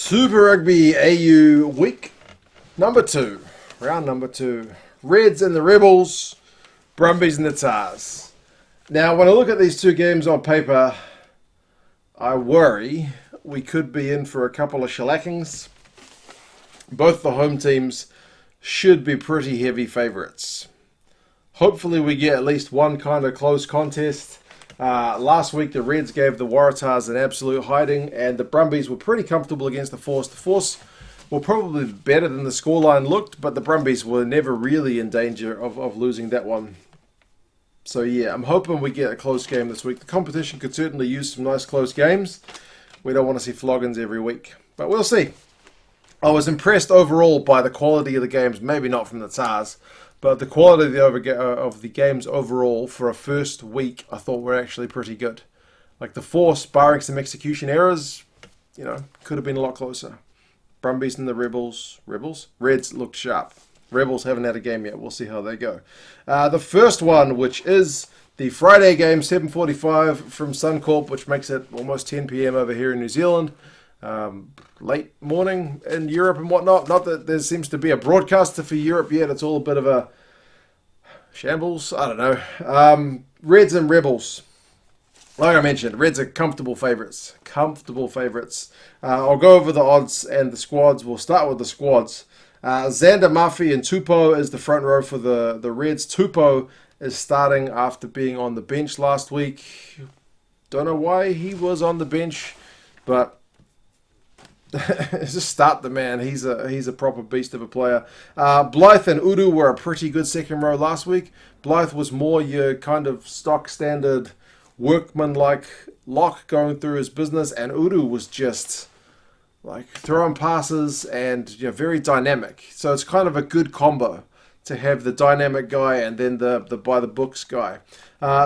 Super Rugby AU week number 2, round number 2. Reds and the Rebels, Brumbies and the Tars. Now, when I look at these two games on paper, I worry we could be in for a couple of shellackings. Both the home teams should be pretty heavy favourites. Hopefully we get at least one kind of close contest. Last week the Reds gave the Waratahs an absolute hiding, and the Brumbies were pretty comfortable against the Force. The Force were probably better than the scoreline looked, but the Brumbies were never really in danger of losing that one. So yeah, I'm hoping we get a close game this week. The competition could certainly use some nice close games. We don't want to see floggings every week, but we'll see. I was impressed overall by the quality of the games, maybe not from the Tars, but the quality of the games overall for a first week I thought were actually pretty good. Like the Force, barring some execution errors, could have been a lot closer. Brumbies and the Reds looked sharp. Rebels haven't had a game yet. We'll see how they go. The first one, which is the Friday game, 7:45 from Suncorp, which makes it almost 10 p.m. over here in New Zealand. Late morning in Europe and whatnot. Not that there seems to be a broadcaster for Europe yet. It's all a bit of a shambles. I don't know. Reds and Rebels. Like I mentioned, Reds are comfortable favourites. I'll go over the odds and the squads. We'll start with the squads. Xander Murphy and Tupou is the front row for the Reds. Tupou is starting after being on the bench last week. Don't know why he was on the bench, but just start the man. He's a proper beast of a player. Blythe and Udu were a pretty good second row last week. Blythe was more your kind of stock standard workman-like lock going through his business, and Udu was just like throwing passes and very dynamic. So it's kind of a good combo to have the dynamic guy and then the by the books guy.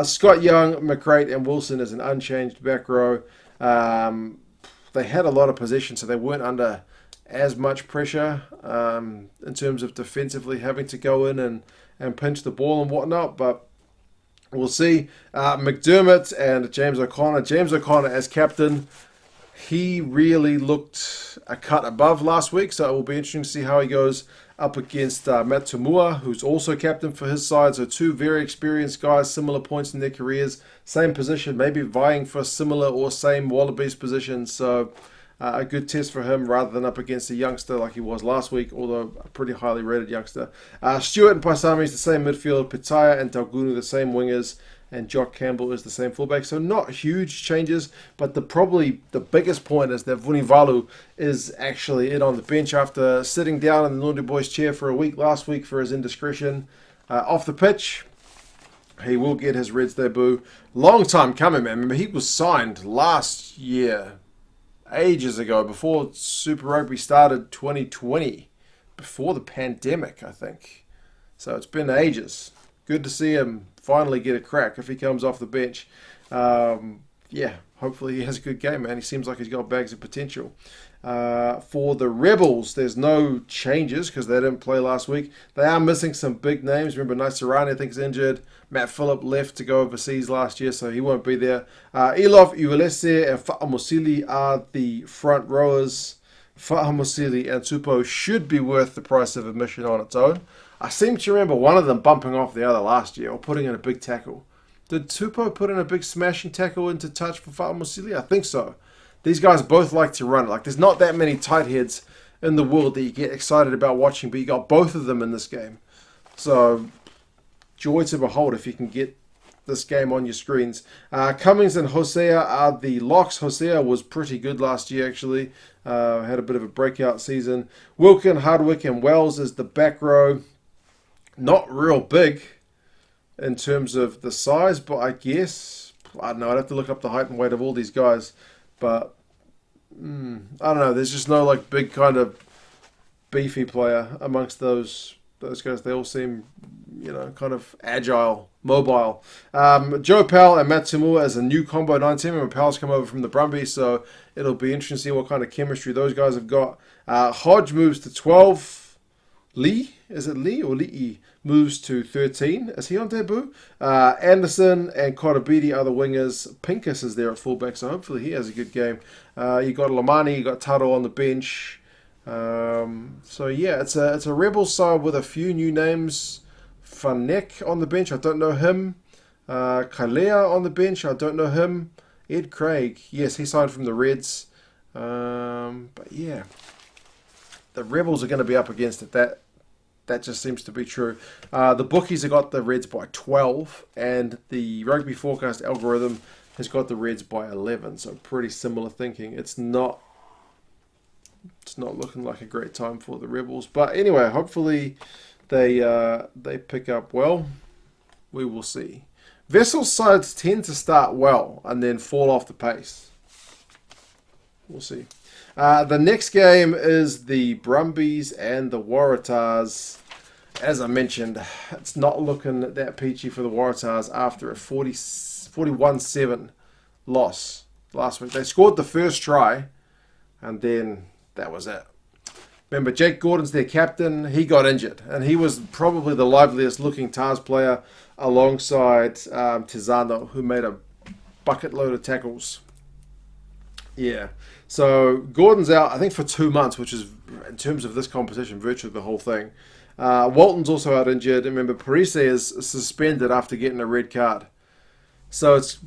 Scott Young, McCrate, and Wilson is an unchanged back row. They had a lot of possession, so they weren't under as much pressure in terms of defensively having to go in and pinch the ball and whatnot, but we'll see. McDermott and James O'Connor. James O'Connor as captain, he really looked a cut above last week, so it will be interesting to see how he goes up against Matt Tumua, who's also captain for his side. So two very experienced guys, similar points in their careers, same position, maybe vying for similar or same Wallabies positions. So a good test for him rather than up against a youngster like he was last week, although a pretty highly rated youngster. Stewart and Paisami is the same midfield. Pitaya and Taugunu the same wingers. And Jock Campbell is the same fullback. So not huge changes, but probably the biggest point is that Vunivalu is actually in on the bench after sitting down in the Naughty Boys chair for a week last week for his indiscretion. Off the pitch, he will get his Reds debut. Long time coming, man. Remember, he was signed last year, ages ago, before Super Rugby started 2020, before the pandemic, I think. So it's been ages. Good to see him finally get a crack if he comes off the bench. Hopefully he has a good game, man. He seems like he's got bags of potential. For the Rebels, there's no changes because they didn't play last week. They are missing some big names. Remember, Naisarani, I think, is injured. Matt Phillip left to go overseas last year, so he won't be there. Elof, Uelese, and Fa'amusili are the front rowers. Fa'amusili and Tupou should be worth the price of admission on its own. I seem to remember one of them bumping off the other last year or putting in a big tackle. Did Tupou put in a big smashing tackle into touch for Fa'amusili? I think so. These guys both like to run. Like, there's not that many tight heads in the world that you get excited about watching, but you got both of them in this game. So, joy to behold if you can get this game on your screens. Cummings and Hosea are the locks. Hosea was pretty good last year, actually. Had a bit of a breakout season. Wilkin, Hardwick, and Wells is the back row. Not real big in terms of the size, but I guess, I don't know, I'd have to look up the height and weight of all these guys, but I don't know, there's just no like big kind of beefy player amongst those guys. They all seem, kind of agile, mobile. Joe Powell and Matt Tumua as a new combo 19. Remember, Powell's come over from the Brumbies, so it'll be interesting to see what kind of chemistry those guys have got. Hodge moves to 12. Lee, is it Lee or Lee, moves to 13. Is he on debut? Anderson and Kotabidi are the wingers. Pincus is there at fullback, so hopefully he has a good game. You got Lamani, you got Taro on the bench. So yeah, it's a Rebels side with a few new names. Fanek on the bench, I don't know him. Kalea on the bench, I don't know him. Ed Craig, yes, he signed from the Reds. But yeah, the Rebels are going to be up against it. That just seems to be true. The bookies have got the Reds by 12, and the Rugby Forecast algorithm has got the Reds by 11. So pretty similar thinking. It's not looking like a great time for the Rebels. But anyway, hopefully they pick up well. We will see. Vessel sides tend to start well and then fall off the pace. We'll see. The next game is the Brumbies and the Waratahs. As I mentioned, it's not looking that peachy for the Waratahs after a 41-7 loss last week. They scored the first try, and then that was it. Remember, Jake Gordon's their captain. He got injured, and he was probably the liveliest looking Tars player alongside Tizano, who made a bucket load of tackles. Yeah. So Gordon's out, I think, for 2 months, which is, in terms of this competition, virtually the whole thing. Walton's also out injured. And remember, Parise is suspended after getting a red card. So it's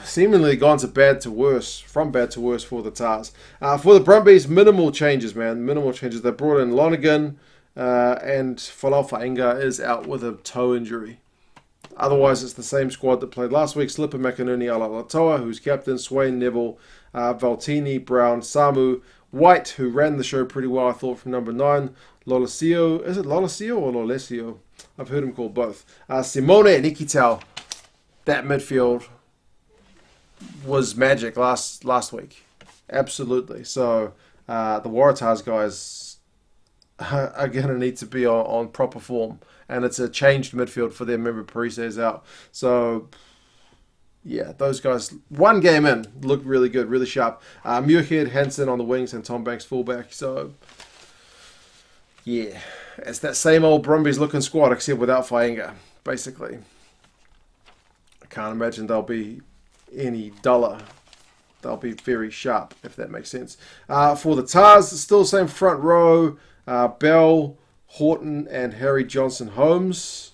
seemingly gone from bad to worse for the Tars. For the Brumbies, minimal changes, man. Minimal changes. They brought in Lonergan, and Falaufaenga is out with a toe injury. Otherwise, it's the same squad that played last week. Slipper McInerney, Alalatoa, who's captain, Swain, Neville, Valtini, Brown, Samu, White, who ran the show pretty well, I thought, from number 9. Lolesio, is it Lolesio or Lolesio? I've heard him called both. Simone and Ikitau. That midfield was magic last week. Absolutely. So the Waratahs guys are going to need to be on proper form. And it's a changed midfield for them. Remember, Parise is out. So, yeah, those guys, one game in, look really good, really sharp. Muirhead, Hansen on the wings, and Tom Banks fullback. So, yeah, it's that same old Brumbies looking squad, except without Faenga, basically. I can't imagine they'll be any duller. They'll be very sharp, if that makes sense. For the Tars, still the same front row. Bell, Horton, and Harry Johnson Holmes.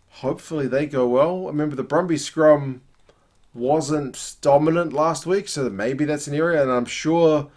Hopefully they go well. Remember, the Brumbies scrum wasn't dominant last week, so maybe that's an area, and I'm sure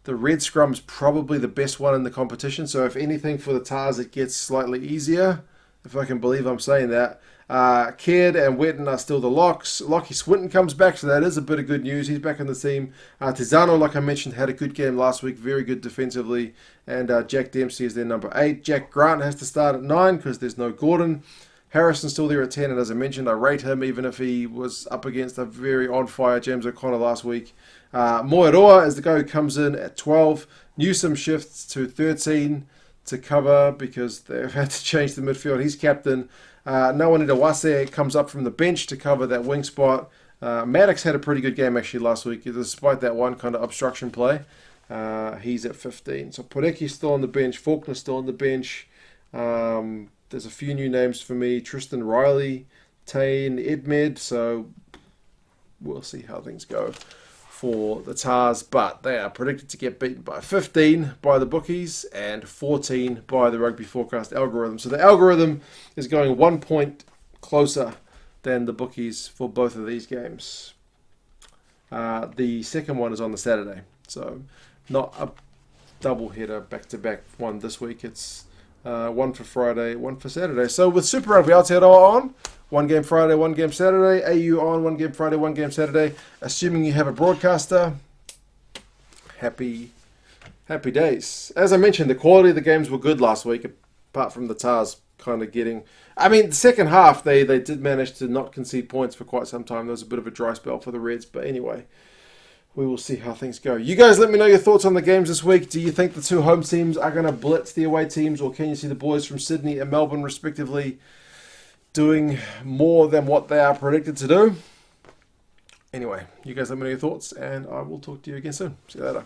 the Red scrum's probably the best one in the competition, so if anything for the Tars, it gets slightly easier, if I can believe I'm saying that. Caird and Wetton are still the locks. Lockie Swinton comes back, so that is a bit of good news. He's back in the team. Tizano, like I mentioned, had a good game last week. Very good defensively. And Jack Dempsey is their number 8. Jack Grant has to start at 9 because there's no Gordon. Harrison's still there at 10, and as I mentioned, I rate him even if he was up against a very on-fire James O'Connor last week. Moeroa is the guy who comes in at 12. Newsom shifts to 13 to cover because they've had to change the midfield. He's captain. Nawani Wase comes up from the bench to cover that wing spot. Maddox had a pretty good game actually last week, despite that one kind of obstruction play. He's at 15. So Poreki's still on the bench. Faulkner's still on the bench. There's a few new names for me. Tristan Riley, Tane, Edmed. So we'll see how things go for the Tars, but they are predicted to get beaten by 15 by the bookies and 14 by the Rugby Forecast algorithm. So the algorithm is going 1 point closer than the bookies for both of these games. The second one is on the Saturday, so not a double header back-to-back one this week. It's one for Friday, one for Saturday. So with Super Rugby Aotearoa on, 1 game Friday, 1 game Saturday. AU on, 1 game Friday, 1 game Saturday. Assuming you have a broadcaster, happy days. As I mentioned, the quality of the games were good last week, apart from the Tars kind of getting... I mean, the second half, they did manage to not concede points for quite some time. There was a bit of a dry spell for the Reds, but anyway, we will see how things go. You guys let me know your thoughts on the games this week. Do you think the two home teams are going to blitz the away teams, or can you see the boys from Sydney and Melbourne, respectively, doing more than what they are predicted to do? Anyway, you guys let me know your thoughts, and I will talk to you again soon. See you later.